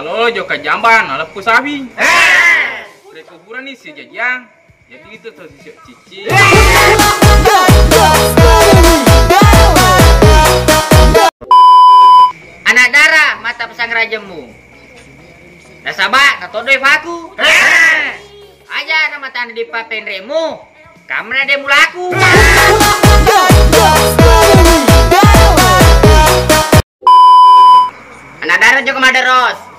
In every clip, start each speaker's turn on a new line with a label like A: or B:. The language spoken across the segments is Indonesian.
A: Halo, joka jamban, ala pusabi. Dari kuburan nih si Jajang. Jadi itu tuh si Cici.
B: Anak darah mata pesang rajemu. Nasabak katodoi faku. Aja nama tanda di papen remu. Kamera demu laku. Anak darah juga maderos.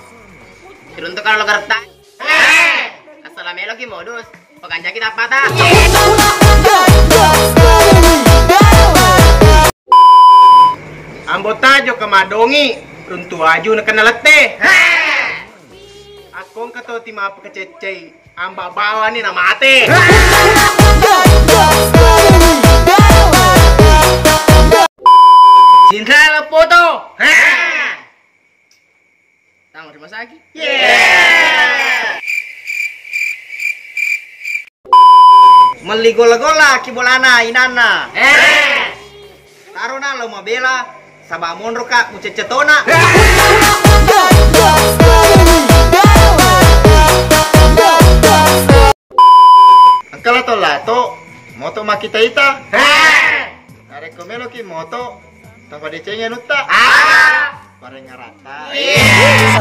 B: Teruntuk kalau gertak. Assalamualaikum ki modus. Pekanca kita patah.
C: Ambota jo kemadongi runtu aju na kanalate. Akong kato ti mapakacecay amba bawa ni na mate.
B: Sinta la foto. Tang rumah sakit.
C: Meligola-gola kibolana inana. Taruna lo mabela sabah monro ka mucecetona. Angkala to lato moto makita ita. Arek komelo ki moto tanpa decenya nutta. Pareng ngarata.
B: Iya.